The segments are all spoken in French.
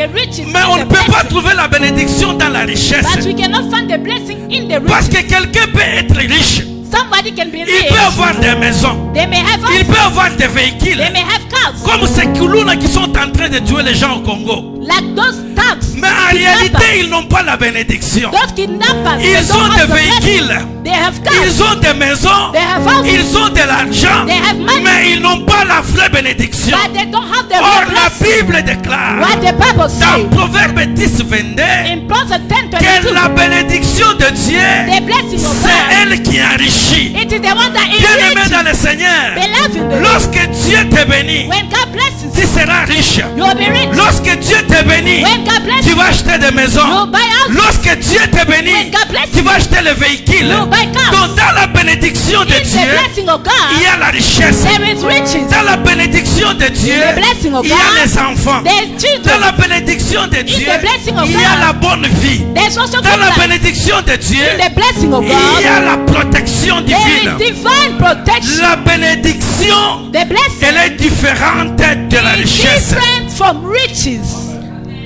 Mais on ne peut pas trouver la bénédiction dans la richesse. But we cannot find the blessing in the Parce riches. que quelqu'un peut être riche. Somebody can be Il rich. peut avoir des maisons. They may have Il houses. peut avoir des véhicules. They may have cars. Comme ces Kuluna qui sont en train de tuer les gens au Congo. Like those thugs. Mais en réalité, ils n'ont pas la bénédiction. Those kidnappers. They Ils don't ont have des the blessing. véhicules. They have cars. Ils ont des maisons. They have houses. Ils ont de l'argent. They have money. Mais ils n'ont pas la vraie bénédiction. But they don't have the Or real la blessing. Bible déclare What the Bible says dans Proverbe 10, 22 in Proverbs que 10:22, la bénédiction de Dieu, the blessing of c'est God, elle qui enrichit. it is the one that Bien-aimé enriches. dans le Seigneur, Beloved in the Lord. lorsque Dieu te bénit, When God blesses tu you, seras riche. you will be rich. Lorsque Dieu te bénit, When God blesses tu you, vas acheter des you maisons. will buy houses. Lorsque Dieu te bénit, When God blesses tu vas acheter le véhicule. you will buy cars. Donc dans la bénédiction de In the Dieu, blessing of il y God, a la richesse. there is riches. Dans la bénédiction de Dieu, In the blessing of il y a God, les enfants. There's Dans children. la bénédiction de Dieu, the blessing of il y a God, la bonne vie. There's also Dans good la life. bénédiction de Dieu, In the blessing of il y a God, la protection there divine. is divine protection. La bénédiction, The blessing elle est différente de la is richesse. different from riches.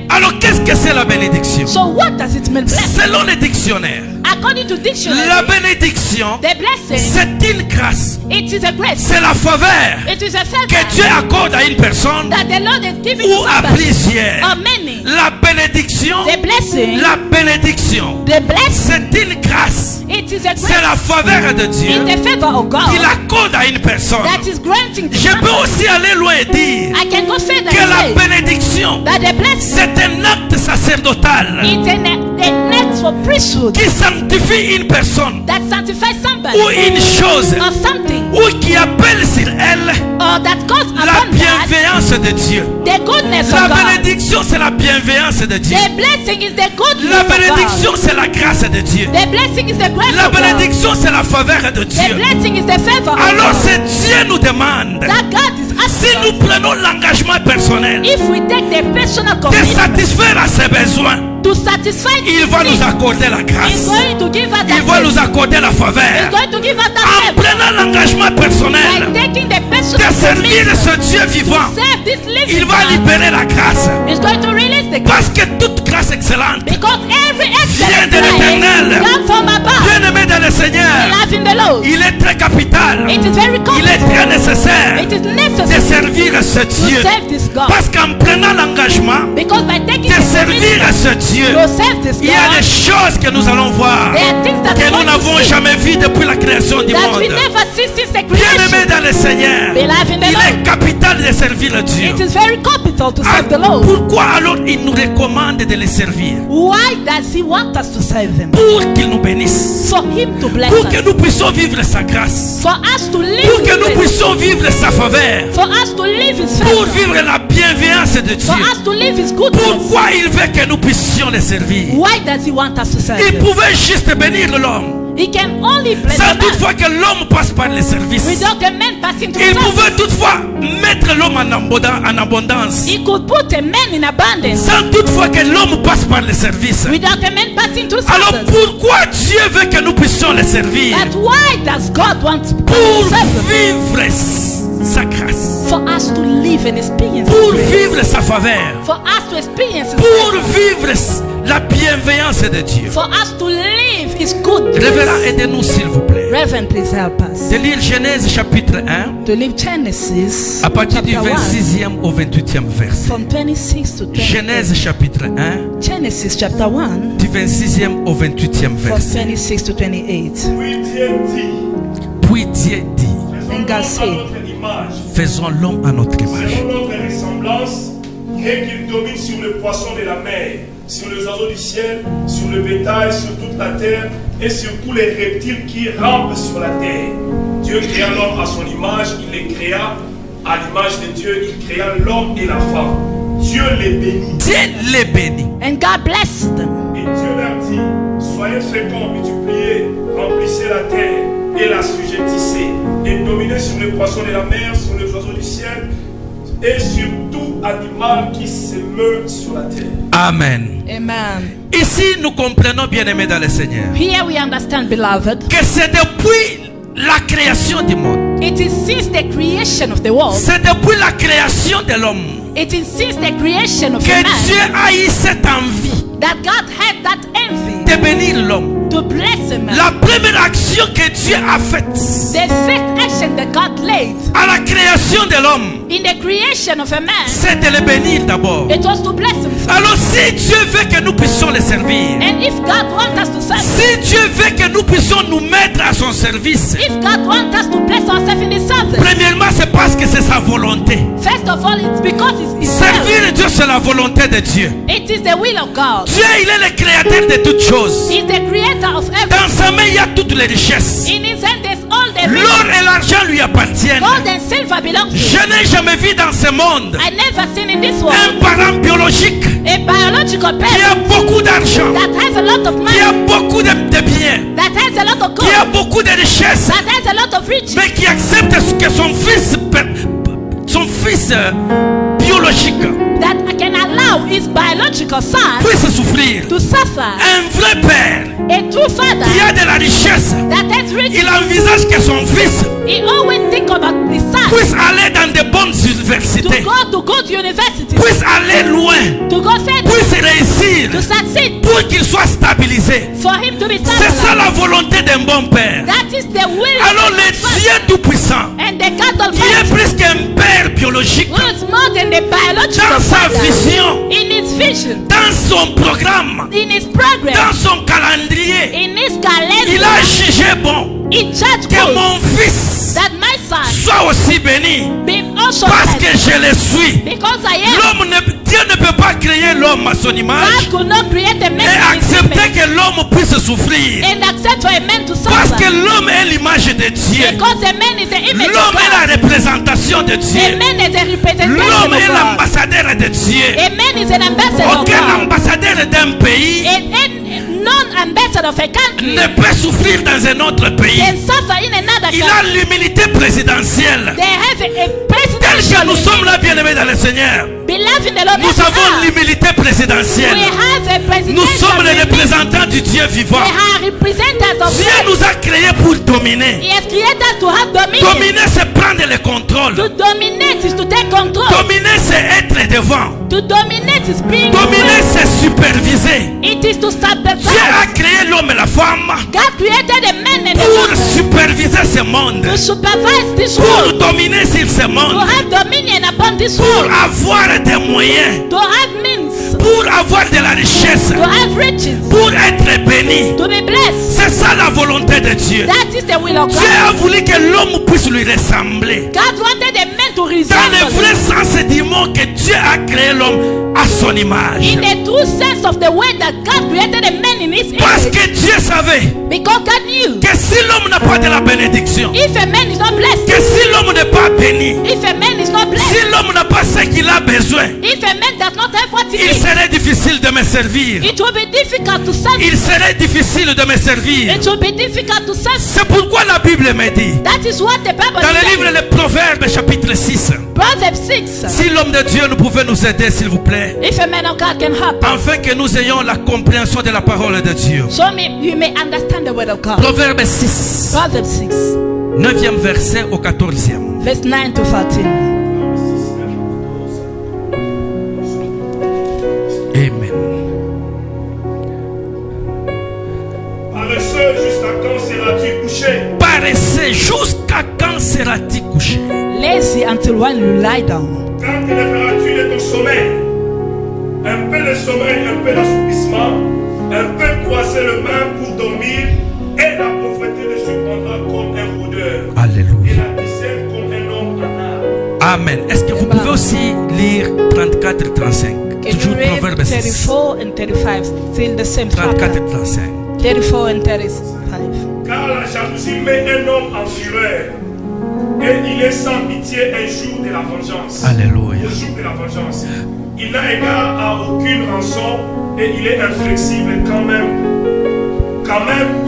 Alors qu'est-ce que c'est la bénédiction? So what does it mean? Blessing. Selon les dictionnaires, According to dictionary, la bénédiction, the blessing, c'est une grâce. it is a grace. C'est la faveur It is a que favor Dieu accorde à une personne that the Lord is giving ou to à somebody plusieurs. or many. La bénédiction, The blessing, la bénédiction, the blessing, c'est une grâce. it is a C'est grace. la faveur de Dieu In the favor of qu'il God accorde à une personne. that is granting to Je peux somebody. aussi aller loin et dire I can go further que la and say bénédiction, that the blessing c'est un acte sacerdotal is the next for priesthood qui sanctifie une personne that sanctifies somebody ou une chose or something ou qui appelle sur elle or that goes la upon that bienveillance de Dieu. the goodness La of God. bénédiction, c'est la bienveillance de Dieu. The blessing is the goodness La of God. bénédiction, c'est la grâce de Dieu. The blessing is the grace La of God. bénédiction, c'est la faveur de The Dieu. blessing is the favor of Alors, God. c'est Dieu nous demande, That God is si asking nous us, prenons l'engagement personnel if we take the personal de commitment satisfaire à ses besoins, to satisfy il His va nous needs, accorder la He's grâce. going to give us Il that va nous grace. accorder la He's faveur. going to give us that En favor prenant l'engagement by personnel taking the de personal servir commitment ce Dieu vivant, to serve this living il va God. libérer la grâce. He's going to release the grace Parce que toute grâce excellente because every vient excellent de l'Éternel. grace comes from above. Bien-aimé dans le Seigneur, Love in the Lord. il est très capital. It is very Il est common. très nécessaire It is de necessary servir ce to Dieu. serve this God Parce qu'en prenant l'engagement because by taking de the servir commitment ce Dieu, to serve this il y a God, des choses que nous allons voir there are things that que we nous want to n'avons see jamais vues depuis la création du that we monde. never see since the Bien-aimé creation. dans le Seigneur, Beloved in the il Lord. est capital de servir Dieu. It is very capital to Ah, serve the Lord. pourquoi alors il nous recommande de le servir? Why does He want us to serve Him? Pour qu'il nous bénisse. For Him to bless Pour que us. nous puissions vivre sa grâce. For us to live Pour que His nous grace. puissions vivre sa faveur. For us to live His Pour favor. vivre la bienveillance de For Dieu. us to live His goodness. Pourquoi il veut que nous puissions le servir? Why does He want us to serve Il Him? pouvait juste bénir l'homme. He can only bless Sans the man toutefois que l'homme passe par le service. without a man passing through Il service. pouvait toutefois mettre l'homme en abondance. He could put a man in abundance Sans toutefois que l'homme passe par le service. without a man passing through Alors service. pourquoi Dieu veut que nous puissions le servir? But why does God want us to Pour serve Him? vivre sa grâce. For us to live and experience Pour His grace. vivre sa faveur. For us to experience His Pour grace. vivre la bienveillance de Dieu. For us to live His goodness. Révérend, aidez-nous s'il vous plaît. Reverend, please help us. De lire Genèse chapitre 1 To live Genesis à partir du chapter 1 26e au 28e verset. from 26 to 28. Genèse chapitre 1 Genesis chapter 1 du 26e au 28e from verset. 26 to 28. Puis Dieu dit, And God said, faisons l'homme à notre image. selon notre ressemblance, et qu'il domine sur les poissons de la mer, sur les oiseaux du ciel, sur le bétail, sur toute la terre, et sur tous les reptiles qui rampent sur la terre. Dieu créa l'homme à son image, il les créa à l'image de Dieu, il créa l'homme et la femme. Dieu les bénit. Dieu les bénit. and God blessed them. Et Dieu leur dit, soyez féconds, multipliez, remplissez la terre et la sujettissez, et dominez sur les poissons de la mer, sur les oiseaux du ciel, et sur tout animal qui se meut sur la terre. Amen. Amen. Ici, nous comprenons, bien-aimés dans le Seigneur, Here we understand, beloved, que c'est depuis la création du monde. It is since the creation of the world. C'est depuis la création de l'homme It is since the creation of que man Dieu a eu cette envie that God had that envy de bénir l'homme. to bless a man. La première action que Dieu a faite The first action that God laid à la création de l'homme, in the creation of a man, c'est de le bénir d'abord. it was to bless him first. Alors si Dieu veut que nous puissions le servir, And if God wants us to serve, si Dieu veut que nous puissions nous mettre à son service, if God wants us to bless ourselves in His service, premièrement c'est parce que c'est sa volonté. first of all, it's because it's His will. Servir Dieu, c'est la volonté de Dieu. It is the will of God. Dieu, il est le créateur de toutes choses. He's the creator of Dans everything. sa main, il y a toutes les richesses. In His hand, there's all the L'or riches. et l'argent lui appartiennent. Gold and silver belong to Je Him. n'ai jamais vu dans ce monde I never seen in this un world parent biologique a biological qui a parent beaucoup d'argent, that has a lot of qui a money, beaucoup de biens, that has a lot of qui a gold, beaucoup de richesses, that has a lot of riches, mais qui accepte que son fils biologique that can allow his biological son puisse souffrir. to suffer. Un vrai père A true father qui a de la richesse, that has riches, il envisage que son fils he always think about the son puisse aller dans de bonnes to universités, go to good university, puisse aller loin, to go further, puisse réussir, to succeed, pour qu'il soit stabilisé. for him to be C'est ça stabilized. la volonté d'un bon père. That is the will Alors of le the Father. Dieu Tout-Puissant, And the God qui est Almighty plus qu'un père biologique, who is more than the biological dans sa father, vision, in his vision, dans son programme, in his program, dans son calendrier, in his il calendar, a jugé bon he judged que good mon fils that my son soit aussi béni be also parce que blessed. je le suis. Because I am. Dieu ne peut pas créer l'homme à son image God could not create a man et in his accepter image que l'homme puisse souffrir. and accept for a man to Parce que suffer. l'homme est l'image de Dieu. Because a man is the image of L'homme est God. la représentation de A Dieu. man is a representation L'homme of est God. l'ambassadeur de Dieu. A man is an ambassador of Aucun God. ambassadeur d'un pays A non-ambassador of a country ne peut souffrir dans un autre pays. can suffer in another Il a country. l'humilité présidentielle. They have a Tel que presidential nous sommes là, bien-aimés dans le Seigneur, beloved in the Lord. nous as we avons are. l'humilité We présidentielle. have a presidential Nous sommes les remit. représentants du Dieu vivant. We are representatives of Dieu God. nous a créés pour dominer. He has created to have dominion. Dominer, c'est prendre le contrôle. To dominate is to take control. Dominer, c'est être devant. To dominate is being Dominer, c'est superviser. It is to supervise. Dieu a créé l'homme et la femme God created a man and a pour woman superviser ce monde, to supervise this pour world, dominer sur ce to monde, have dominion upon this pour world, avoir des moyens, to have means, pour avoir de la richesse, to have riches, pour être béni. to be blessed. C'est ça la volonté de Dieu. That is the will of Dieu God. a voulu que l'homme puisse lui ressembler. God wanted a man to Dans le resemble vrai him. sens du mot que Dieu a créé l'homme à son image. In the true sense of the way that God created a man in his Parce image. que Dieu savait Because God knew que si l'homme n'a pas de la bénédiction, if a man is not blessed, que si l'homme n'est pas béni, if a man is not si blessed, l'homme n'a pas ce qu'il a besoin, if a man does not have what he il needs, serait difficile de me servir. it will be difficult to serve. Il serait difficile de me servir. It will be difficult to serve. C'est pourquoi la Bible me dit, That is what the Bible dans le says. livre Les Proverbes chapitre 6, Proverbs 6. si l'homme de Dieu nous pouvait nous aider, s'il vous plaît, If a man of God can help, afin que nous ayons la compréhension de la parole de Dieu. so you may understand the word of God. Proverbe 6, Proverbs 6, 9e verset au 14e. verse 9 to 13. Amen. Paresseux, jusqu'à quand seras-tu couché? Paresseux, jusqu'à quand seras-tu couché? Lazy until when you lie down. Quand te lèveras-tu de ton sommeil? Un peu de sommeil, un peu d'assoupissement, un peu croiser le main pour dormir, et la pauvreté te surprendra comme un rôdeur, et Alléluia. la discerne comme un homme en âme. Amen. Est-ce que vous pouvez aussi lire 34 et 35? Can you Toujours read Proverbe 6. 34 and 35? Still the same 34 et chapter. 35. 34 and 35. Car la jalousie met un homme en fureur, et il est sans pitié un jour de la vengeance. Alléluia. Au jour de la vengeance. Il n'a égard à aucune rançon, et il est inflexible quand même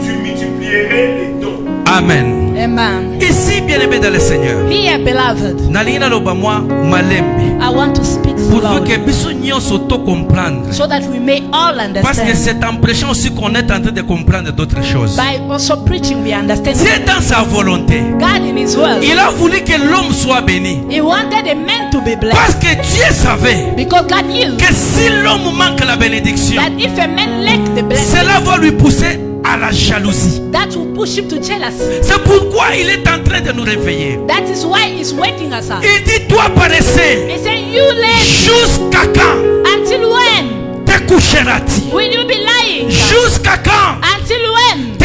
tu multiplierais les dons. Amen. Amen. Ici, bien-aimé dans le Seigneur, Here, beloved, Nalina Lobamwa Malembi. I want to speak Pourvu que slowly, biso nyonso to comprendre. so that we may all Parce que understand. c'est en prêchant aussi qu'on est en train de comprendre d'autres choses. By also preaching, we understand. Dieu dans sa volonté, God in His will, il a voulu que l'homme soit béni. He wanted the men to be Parce blessed. que Dieu savait Because God knew que si l'homme manque la bénédiction, that if a man lacked the blessing, cela va lui pousser à la jalousie. that will push him to jealousy. C'est pourquoi il est en train de nous réveiller. That is why He's waking us up. Il dit, toi paresseux, He said, you lazy, jusqu'à quand until when te coucheras-tu? will you be lying? Jusqu'à quand Until when te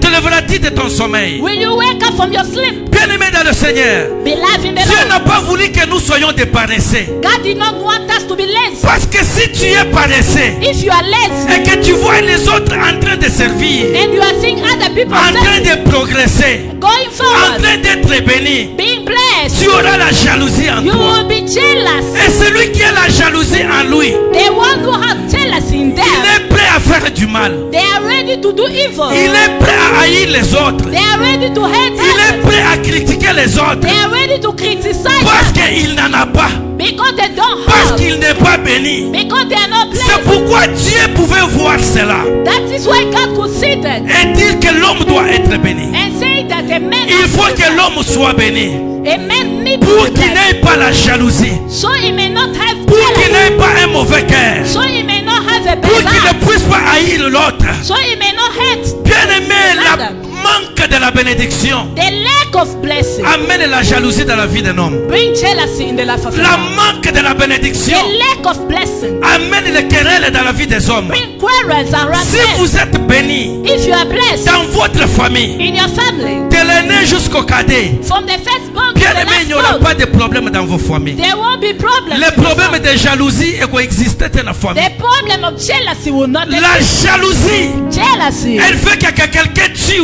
lèveras-tu de ton sommeil? will you wake up from your sleep? Bien-aimé dans le Seigneur, Beloved in the Dieu Lord, n'a pas voulu que nous soyons des paresseux. God did not want us to be lazy. Parce que si tu es paresseux If you are lazy et que tu vois les autres en train de servir, and you are seeing other people en train serving, de progresser, going en forward, train d'être béni, being blessed, tu auras la jalousie en you toi. will be jealous. Et celui qui a la jalousie en lui, The one who have jealousy in il them, est prêt à faire du mal. they are ready to do evil. Il est prêt à haïr les autres. They are ready to hate Il est others. prêt à critiquer les autres. They are ready to criticize Parce others qu'il n'en a pas. because they don't Parce have, qu'il n'est pas béni. because they are not C'est blessed. pourquoi Dieu pouvait voir cela That is why God could see that et dire que l'homme doit être béni. and say that a man Il has faut to que be l'homme soit béni blessed. A man needs pour to be qu'il blessed, n'ait pas la jalousie, so he may not have pour qu'il jealousy, n'ait pas un mauvais cœur, so he may not have a pour bad qu'il heart, ne puisse pas haïr l'autre. so he may not hate. Bien-aimé, le manque de la bénédiction The lack of blessing amène la jalousie dans la vie d'un homme. bring jealousy in the life of a Le man. manque de la bénédiction The lack of blessing amène les querelles dans la vie des hommes. bring quarrels around Si men. vous êtes béni If you are blessed dans votre famille, in your family, de l'aîné jusqu'au cadet, from the firstborn to bien the aimé, il n'y last aura born, pas de problème dans vos familles. there won't be problems. Les in your problèmes family. de jalousie existent dans la famille. The problem of jealousy will not La exist. jalousie, Jealousy, elle fait que quelqu'un tue.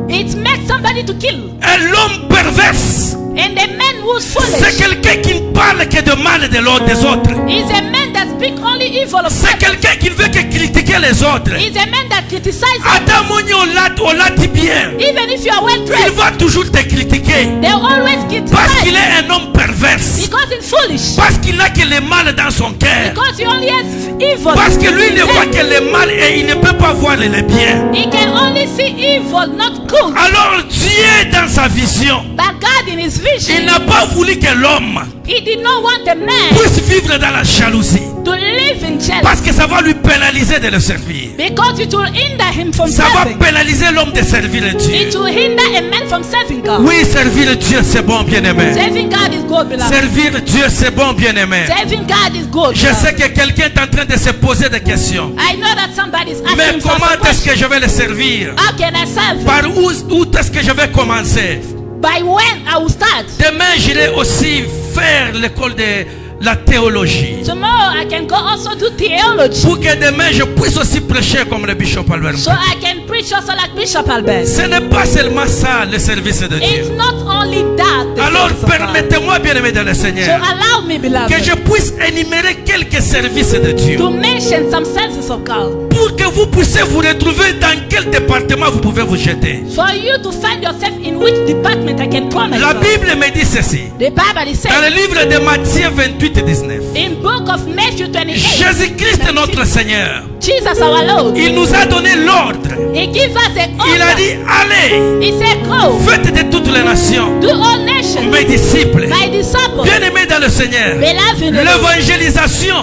it makes somebody to kill. Et l'homme perverse, And the man who's c'est foolish quelqu'un qui ne parle que de mal de l'autre, des autres. is a man that speaks only evil of C'est others. quelqu'un qui ne veut que critiquer les autres. Is a man that criticizes Adam Moni, on l'a dit bien. even if you are well Il dressed. va toujours te critiquer. They always Parce qu'il criticize est un homme perverse. because he's foolish. Parce qu'il n'a que le mal dans son cœur. Because he only has evil. Parce que lui in ne him. voit que le mal et il ne peut pas voir le bien. He can only see evil, not good. Alors Dieu dans sa vision, But God in his il vision, n'a pas voulu que l'homme he did not want a man puisse vivre dans la jalousie. to live in jealousy Parce que ça va lui pénaliser de le servir. because it will hinder him from Ça va serving. pénaliser l'homme de servir It Dieu. will hinder a man from serving God. Oui, servir Dieu c'est bon, bien-aimé. Serving God is good, beloved. Servir Dieu c'est bon, bien-aimé. Serving God is good. Je sais beloved. que quelqu'un est en train de se poser des questions. I know that somebody is Mais asking for comment some est-ce que question. je vais le servir? How can I serve him? Par où est-ce que je vais commencer? By when I will start. Demain, j'irai aussi faire l'école de la théologie. Tomorrow I can go also do theology. Pour que demain, je puisse aussi prêcher comme le bishop Albert. So I can preach also like Bishop Albert. Ce n'est pas seulement ça, le service de It's Dieu. not only that. the Alors, service of God. permettez-moi, bien-aimé dans le So Seigneur, allow me, beloved, que je puisse énumérer quelques services de Dieu. to mention some services of God. Pour que vous puissiez vous retrouver dans quel département vous pouvez vous jeter. For you to find yourself in which department I can promise La you. Bible me dit ceci. The Bible is Dans le saying livre de Matthieu 28 et 19. in book of Matthew 28, Jésus-Christ notre Seigneur, Jesus our Lord, il nous a donné l'ordre. he gives us the Il a order. dit, allez, He said, go faites de toutes les nations to all nations, mes disciples. my disciples, Bien-aimés dans le Seigneur, beloved in the Lord. l'évangélisation,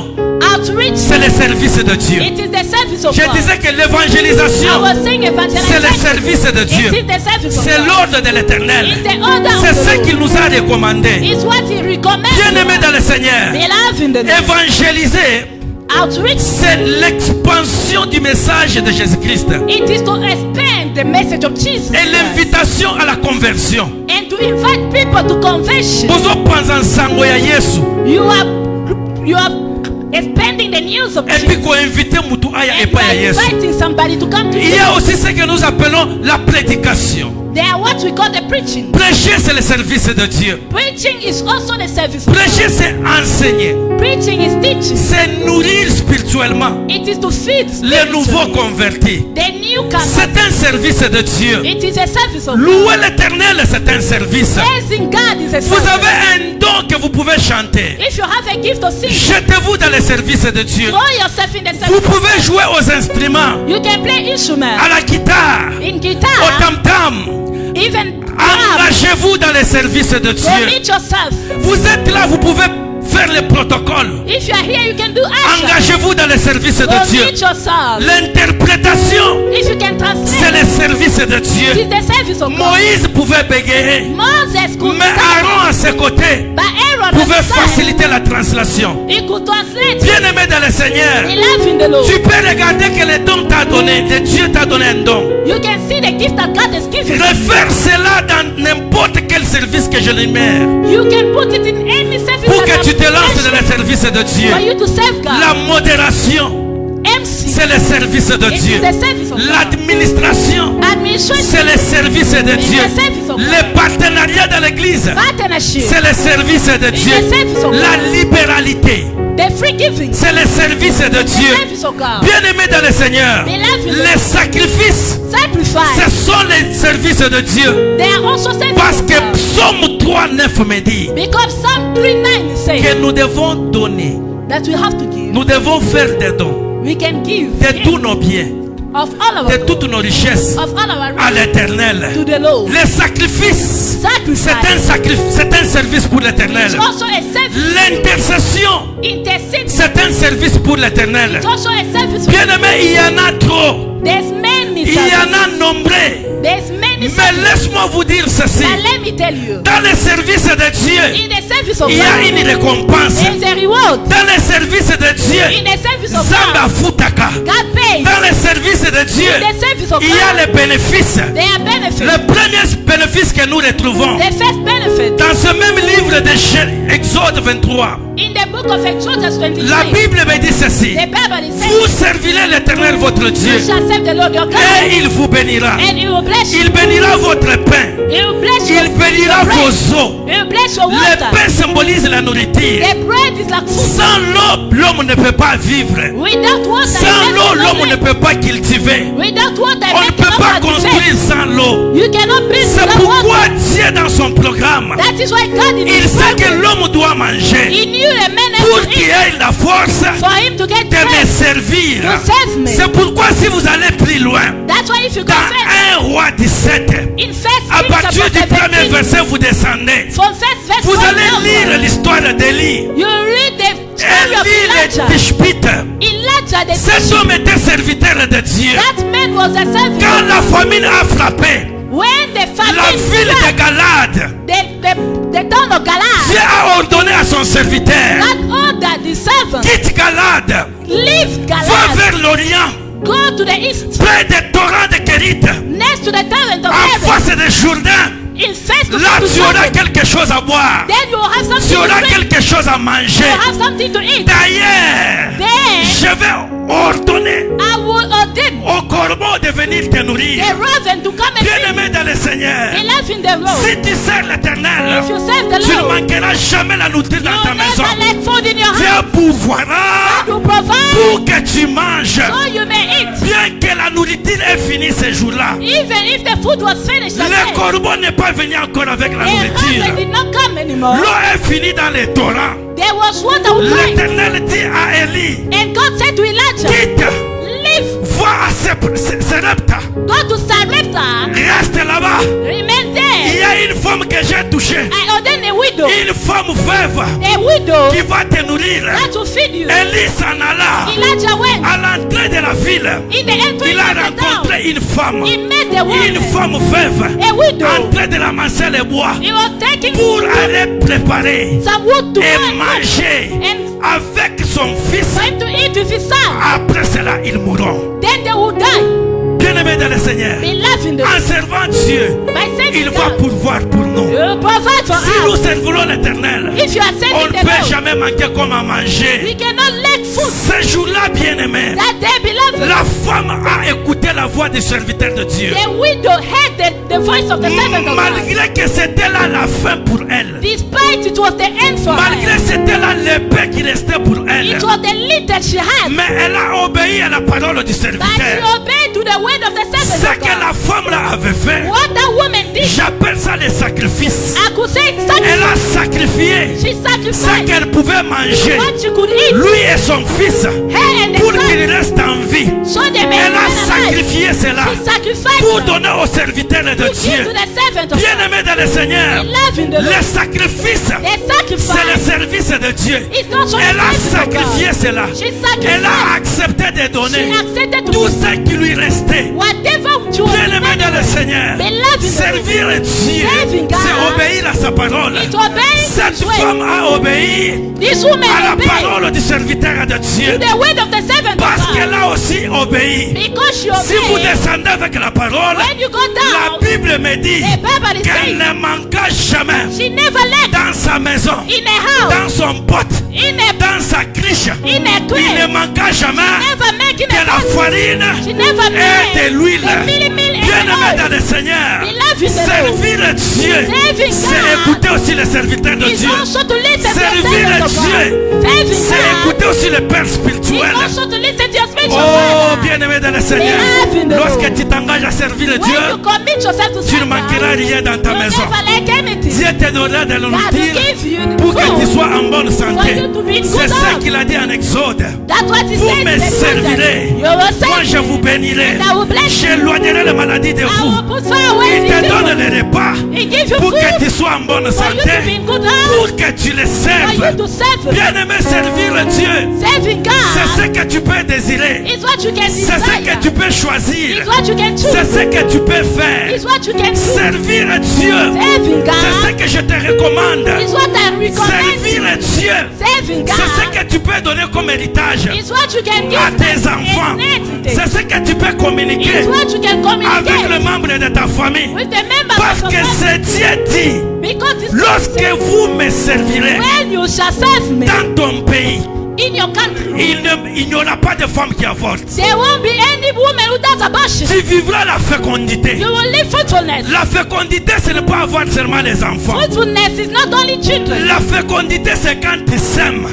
Outreach, c'est le service de Dieu. it is the service of Je God. disais que I l'évangélisation, was saying c'est le evangelization. service de It Dieu. is the service of C'est God. l'ordre de l'éternel. It's the order C'est of the ce Lord. qu'il nous a recommandé. It's what he recommends. Bien-aimés dans le Seigneur, Beloved in the Lord. évangéliser, Outreach, c'est l'expansion du message de Jésus-Christ it is to expand the message of Jesus et Christ l'invitation à la conversion. and to invite people to conversion. Bozopanza nsango ya Yesu. You are expanding the news of Et Jesus. puis koinvite mutu aya And you epa ya are Yesu. inviting somebody to come to Il y a Jesus. aussi ce que nous appelons la prédication. They are what we call the preaching. Prêcher, c'est le service de Dieu. Preaching is also the service of Prêcher, God. c'est enseigner. Preaching is teaching. C'est nourrir spirituellement It is to feed les nouveaux spiritually. convertis. The new C'est convert. un service de Dieu. It is a service of Louer God. l'Éternel, c'est un service. Praising God is a Vous service. avez un don que vous pouvez chanter. If you have a gift of singing, Jetez-vous dans le service de Dieu. throw yourself in the Vous service. pouvez jouer aux instruments, You can play instruments, à la guitare, in au guitar, tam-tam. even drum. Engagez-vous dans le service de Dieu. Commit yourself. Vous êtes là, vous pouvez faire le protocole. If you are here, you can do action. Engagez-vous dans le service de Dieu. Commit yourself. L'interprétation, If you can c'est translate, le service de it Dieu. is the service of God. Moïse pouvait bégayer, Moses could mais Aaron à ses côtés but Aaron pouvait on his side, faciliter la translation. he could translate. Bien-aimé dans le Seigneur, Believe in the Lord. tu peux regarder que le don t'a donné, que Dieu t'a donné un don. You can see the gift that God has given. Refaire cela dans n'importe quel service que je l'émère. You can put it in any service Pour that que tu te lances dans has le service de Dieu. for you to serve God. La modération, MC. c'est le service de It Dieu. is the service of God. L'administration, Administration. c'est le service de Dieu. the service of God. Le partenariat dans l'église, Partnership. c'est le service de Dieu. the service of God. La libéralité, The free giving. c'est le service de The Dieu. service of God. Bien-aimé dans le Seigneur, Beloved. les sacrifices, Sacrifice. ce sont les services de Dieu. They are also service Parce of que God. Psaume 3:9 me dit Because Psalm 3:9 says que nous devons donner, that we have to give. nous devons faire des dons We can give de tous nos biens, of all our de toutes nos richesses of all our à riches l'Éternel. to the Lord. Les sacrifices, Sacrifice. c'est un service pour l'Éternel. It's also a service. L'intercession, Intercede. c'est un service pour l'Éternel. It's also a service. Bien-aimé, il y en a trop, There's many il y en services. a nombreux. There's many Mais services. laisse-moi vous dire ceci, But let me tell you, dans le service de Dieu, in the service of il y a God, une récompense. there is a reward. Dans le service de Dieu, In the service of Zamba God, Futaka. God pays. Dans le service de Dieu, In the service of il y a God, les bénéfices. there are benefits. Le premier bénéfice que nous retrouvons The first benefit dans ce même livre de Exode 23, in the book of Exodus 23, la Bible me dit ceci: the Bible is vous saying, servirez l'Éternel votre Dieu you shall serve the Lord your God, et il vous bénira. and he will bless you. Il bénira votre pain, He will bless you. il bénira bread. vos eaux. He will bless your Le water. pain symbolise la nourriture. The bread is like food. Sans l'eau, l'homme ne peut pas vivre. Without water, Sans man l'eau, cannot l'homme ne live. peut pas cultiver. Without water, On man ne peut cannot pas cultivate. construire sans l'eau. You cannot build C'est without water. pourquoi Dieu dans son programme, That is why God in il his sait que program, l'homme doit manger he knew a man pour had to qu'il eat ait la force for him to get de me strength servir. to serve me. C'est pourquoi si vous allez plus loin, That's why if you go dans first, 1 Roi 17, in first à Kings partir du chapter premier 17, verset, vous descendez. from first verse Vous 1 allez lire downward, l'histoire d'Élie. you read the story of Élie le Elijah. Tishbite. Elijah the Cet homme était serviteur de Dieu. that man was a servant. Quand la famine a frappé When the la famine ville de struck, Galade, the town of Dieu Galad, a ordonné à son serviteur: God ordered the servant, quitte Galade, leave va Galad, vers l'Orient, go to the east, près des torrents de Kérit, next to the torrent of en heaven, face des Jourdains. in face to Là, tu auras Jordan. quelque chose à boire, Then you will have something tu to auras drink, quelque chose à you manger. will have something to eat. D'ailleurs, Then je vais ordonner I will ordain au corbeau de venir te nourrir. a raven to come and feed Bien-aimé dans le Seigneur, me. Life in the Lord. si tu sers l'Éternel, If you serve the tu ne Lord, manqueras jamais la nourriture dans ta you maison. never lack food in your house. Dieu pourvoira You provide pour que tu manges. so you may eat. Bien que la nourriture ait fini ce jour-là, Even if the food was finished, le again, corbeau n'est pas venu encore avec la the raven nourriture. did not come anymore. L'eau est finie dans les torrents. There was water with wine. L'Éternel dit à Élie: And God said to Elijah, quitte, leave, va à Sarepta, go to Sarepta, reste là-bas. remain Il there. y a une femme que j'ai touchée, I ordain a widow, une femme veuve a widow qui va te nourrir. that will feed you. Élie s'en alla. Elijah went À l'entrée de la ville, in the entrance il a of the town. rencontré une femme, He met the une woman, femme veuve, a widow. en train de ramasser les bois He was taking pour aller préparer some wood to et go and manger cook, and avec son fils. for him to eat with his son. Après cela, ils mourront. Then they will die. Bien-aimé dans le Seigneur, Be laughing en servant Dieu, by il saving va God. pourvoir pour nous. You will provide for Si nous us. servirons l'Éternel, If you are on saving ne the peut Lord, jamais manquer comme à manger. we cannot lack food. Ce jour-là, bien-aimé, That day, beloved, la femme a écouté la voix du serviteur de Dieu. the widow heard the voice of the servant of God. Malgré que c'était là la fin pour elle. Despite it was the end for Malgré her, que c'était là l'épée qui restait pour elle. it was the lead that she had. Mais elle a obéi à la parole du But she serviteur. obeyed to the word of the servant Ce of que God. la femme là avait fait, What that woman did, j'appelle ça les sacrifices. I could say Elle a sacrifice. sacrifié She ce sacrificed qu'elle pouvait manger, what she could eat. lui et son fils, Her and the pour son, qu'il reste en vie. so they may Elle a remain alive. sacrifié cela She sacrificed pour them donner au serviteur de to give to Dieu. the servant of God. Bien-aimé dans le Seigneur, Love in the le Lord. sacrifice, The c'est le sacrifice service de Dieu. is not so Elle a sacrifice of sacrifié God. cela. She Elle a sacrificed. accepté de donner She accepted to tout give ce qui lui restait. whatever she was Bien-aimé dans le Seigneur, Beloved in the servir Dieu, Serving God. c'est obéir à sa parole. It obeyed Cette His way. femme a obéi This woman à la obeyed parole du serviteur de to Dieu the word of the servant parce of God. qu'elle a aussi obéi. Because she Si vous obeyed, descendez avec la parole, when you go la down, Bible me dit the Bible is qu'elle saying ne manqua jamais she never left dans sa maison, in a dans house, son pote, in a dans sa criche. in a Il ne crib. manqua jamais Never making de a la fuss. farine She never et made de l'huile. the milli Bien-aimé and dans le Seigneur, Beloved in the Lord. servir Dieu, Serving c'est God écouter aussi le serviteur de It's Dieu. also to listen to the Servir servant of Dieu, God. Serving c'est God écouter aussi le Père is spirituel. also to listen to your spiritual Oh, father. bien-aimé dans le Seigneur, Beloved in the lorsque Lord. tu t'engages à servir When Dieu, you commit yourself to tu serve ne manqueras God, rien dans ta you maison. never lack anything. Dieu te donnera de la God will nourriture give you the pour que tu food. sois en bonne For santé. you to be in C'est good ce health. qu'il a dit en Exode. That's what he Vous said me in the servirez. You will Moi, je serve vous me. bénirai. And I will bless you. J'éloignerai les maladies de I vous. will put far away Il te disease donne from you. les repas He gives you pour que tu food sois en bonne for you to be santé, in good health. pour que tu le For you serves. to serve him. Bien-aimé, servir Dieu, Serving c'est ce God que tu peux désirer. is what you can C'est ce que desire. tu peux choisir. It's what you can C'est choose. ce que tu peux faire. It's what you can do. Servir Dieu, Serving c'est ce God que je te recommande. is what I recommend. Servir Dieu, Serving c'est ce God que tu peux donner comme héritage is what you can give à tes enfants. inheritance. C'est ce que tu peux communiquer It's what you can avec le communicate membre de ta famille. with the members Parce of que your family. c'est Dieu dit, Because this lorsque says, vous me servirez when you shall serve me dans ton pays, in your country, il n'y aura pas de femme qui avorte. there won't be any woman who does abortion. Tu vivras la fécondité. You will live fruitfulness. La fécondité, ce n'est pas avoir seulement les enfants. Fruitfulness is not only children. La fécondité, c'est quand tu sèmes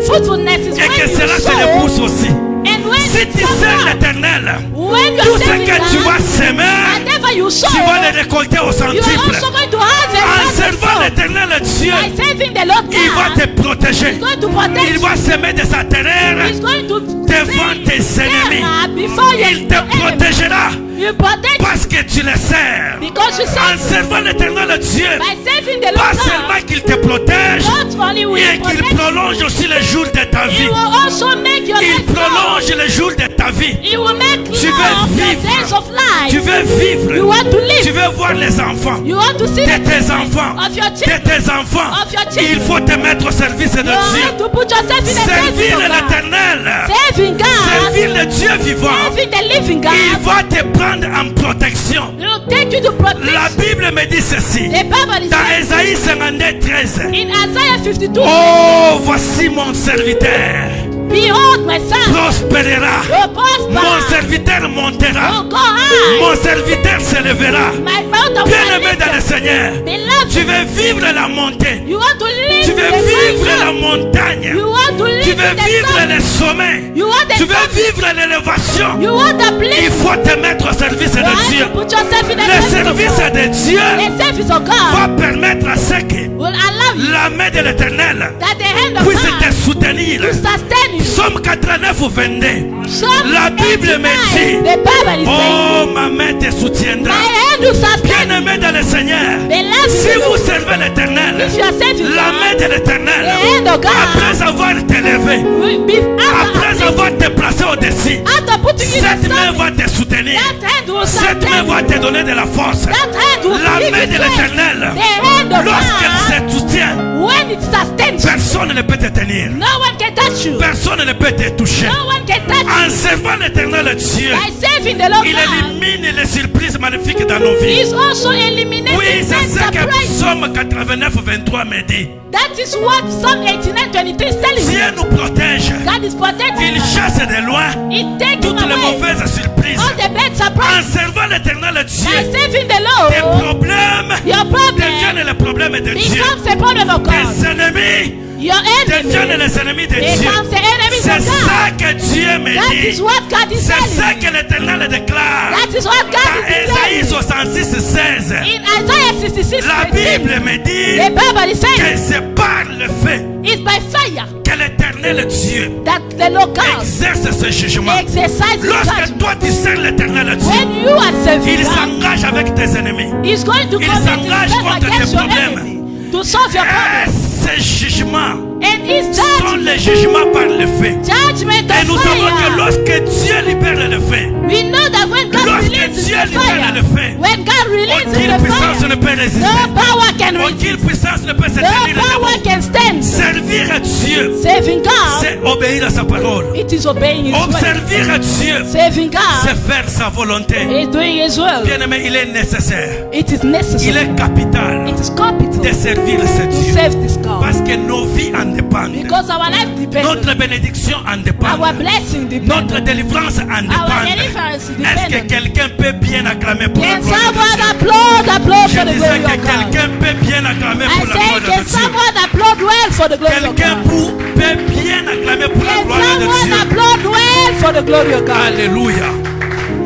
Fruitfulness is et when que you cela se sow repousse aussi. and when Si tu you sèmes come out. l'éternel, When you tout are ce serving que tu vas God, semer, whatever you sow, tu vas le récolter au you are centuple. also going to have En a servant l'éternel Dieu, by serving the Lord il va God. te protéger. He's going to protect Il you. va semer de sa terreur He's going to devant tes ennemis. before Il te protégera You protect parce que tu le sers. because you En serve servant l'éternel Dieu, by serving the pas Lord seulement God. qu'il te protège, Not only will et he qu'il protect you, prolonge aussi les jours de ta he vie. will also make your Il life long. prolonge les jours de ta vie. He will make Tu veux long your vivre. days of life. Tu veux vivre. You want to Tu live. veux voir les enfants You want to see de the tes children enfants. of your De children. tes enfants. Of your children. Il faut te mettre au service de You Dieu. have to put yourself in the service Servir of God. l'éternel. Serving God. Servir le Dieu vivant. Serving the living Il God. va te prendre en protection. He will take you to protect. La Bible me dit ceci. The Bible is Dans saying Ésaïe 52, 13. in Isaiah 52. Oh, voici mon serviteur. Behold, my son Prospérera. will prosper. Mon serviteur montera. Will go high. Mon serviteur s'élèvera. My mouth of Bien-aimé dans le affliction. Seigneur, Beloved, tu veux vivre la montée. you want to live Tu veux the vivre mountain. la montagne. You want to live Tu in veux the vivre sun. les sommets. You want the Tu veux sun. vivre l'élévation. You want the Il bliss. faut te mettre au service You de have Dieu. to put yourself in the Le service of service God. de Dieu The service of va God permettre à ce que will allow you la main de l'éternel that the hand of puisse te God soutenir. to sustain you. Psaume 89 ou 22. Psalm La Bible me 89, dit, the Bible is saying, oh, ma main te soutiendra. my hand will sustain you. Bien-aimé dans le Seigneur, Beloved, si vous servez l'éternel, if you are serving la main God, de l'éternel, the hand of God après avoir t'élevé, will be après avoir te placé au-dessus, after putting you in cette the main service. va te soutenir. That hand will Cette main sustain va you. te donner de la force. That hand will La give main you de strength. l'éternel, The hand of lorsqu'elle God, se soutient, when it sustains you, personne ne peut te tenir. No one can touch you. Personne ne peut te toucher. No one can touch En you. servant l'éternel Dieu, By saving the Lord il God, élimine les surprises magnifiques dans nos vies. He's also eliminating Oui, c'est the ce que surprise. Psaume 89, 23 me dit. That is what Psalm 89:23 is telling Dieu you. nous protège. God is protecting Il us. chasse de loin He takes toutes les away mauvaises surprises. all the bad En surprises. servant l'éternel By Dieu, saving the tes Lord, problèmes your problem deviennent les problèmes de Dieu. becomes the problem of God. Tes ennemis Your deviennent enemy les ennemis de Dieu. becomes the enemies C'est of God. ça que Dieu me That is dit. what God is C'est ça telling que me. l'éternel déclare. That is what God Dans is Ésaïe telling 66, 16. me. In Isaiah 66, La 13, Bible me dit the Bible is que saying c'est par le fait it's by fire que l'éternel Dieu that the Lord God exerce ce jugement. exercises Lorsque judgment. toi tu sers l'éternel Dieu, When you are serving il God, s'engage avec tes ennemis. He's going to Il come s'engage himself contre against tes your problèmes. enemy to solve your Et problem. ces jugements And His sont judgment, les jugements par le fait. judgment Et nous of savons que fire. lorsque Dieu libère le fait, We know that when God Lorsque releases Dieu the libère fire, le feu, when God releases aucune the puissance ne fire, peut résister. no power can Aucune resist. puissance ne peut se No tenir power debout. can stand. Servir à Dieu, Saving God, c'est obéir à sa parole. it is obeying His word. Servir à Dieu, Saving c'est God faire sa volonté. is doing His will. Bien-aimé, il est nécessaire. It is Il necessary. est capital It is capital de servir ce to Dieu. save this God. Parce que nos vies en dépendent. Because our life depends Notre on it. bénédiction en dépend. Our blessing depends Notre on it. délivrance en Our dépend. deliverance Est-ce que depends on it. quelqu'un peut bien acclamer pour la Can gloire de someone Dieu? applaud Je for the disais glory que of God? quelqu'un peut bien acclamer I pour la say, gloire can de Dieu. someone applaud well for the glory of Quelqu'un God? peut bien acclamer pour la Can gloire de someone Dieu. applaud well for the glory of God? Alléluia.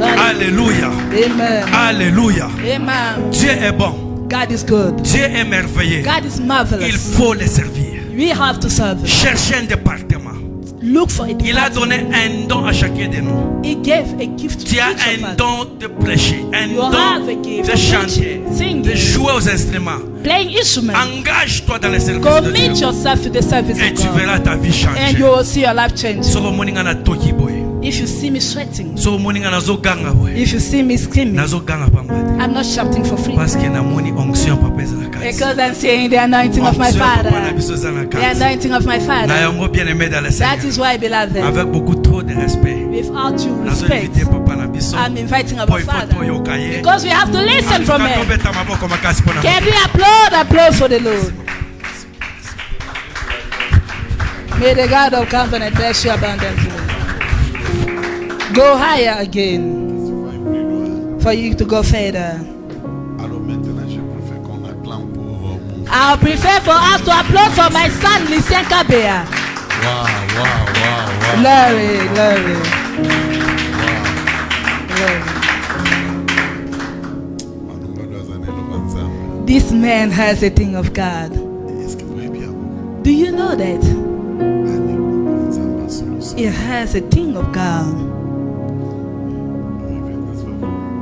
Alléluia. Amen. Alléluia. Amen. Dieu est bon. God is good. Dieu est merveilleux. God is Il marvelous. faut le servir. We have to serve Him. Cherchez un département. Look for it. Il a donné un don à chacun de nous. He gave a gift to Tu as each of un us. don de prêcher, un You have a don gift de of chanter, preaching, singing, de jouer aux instruments. playing instruments. Engage-toi dans le service de Commit Dieu yourself to the service et of tu God. verras ta vie And changer. you will see your life change. Soko moninga na toki boy. If you see me sweating, Soko moninga na zo ganga boy. if you see me screaming, Na zo ganga pambate. I'm not shouting for free. Parce que na moni onction papa ezala kati. Because I'm seeing the anointing of my Onction papa na Father. biso ezala The kati. anointing of my Na Father. yango bien aimé dans le That Seigneur. is why, beloved, Avec beaucoup trop de respect. without due Nazo respect, inviter papa na biso. I'm inviting Po our il faut Father. toyoka ye. Because we have to listen from Atuka Him. tobeta maboko makasi pona. Can we applaud for the Lord? May the God of covenant bless you abundantly. Go higher again for you to go further. Alors maintenant, je préfère qu'on acclame pour mon I prefer for us to applaud for my son, Lucien Kabea. Wow, wow, wow, wow. Glory, glory, glory. This man has a thing of God. Est-ce que vous voyez bien? Do you know that? Alléluia, solution. He has a thing of God.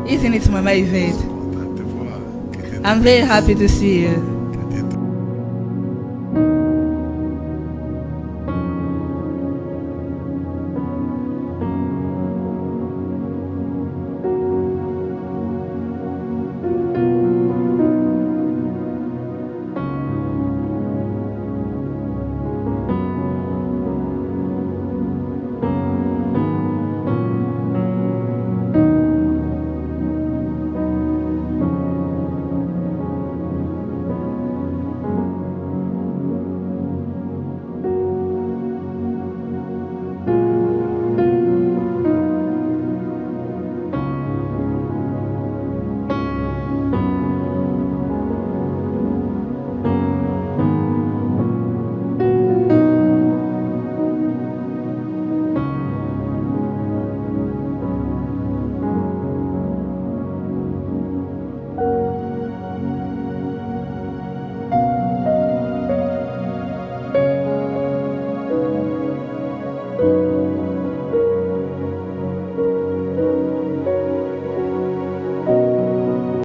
Isn't it, Mama Yvette? Content de voir quelqu'un I'm very happy to see you.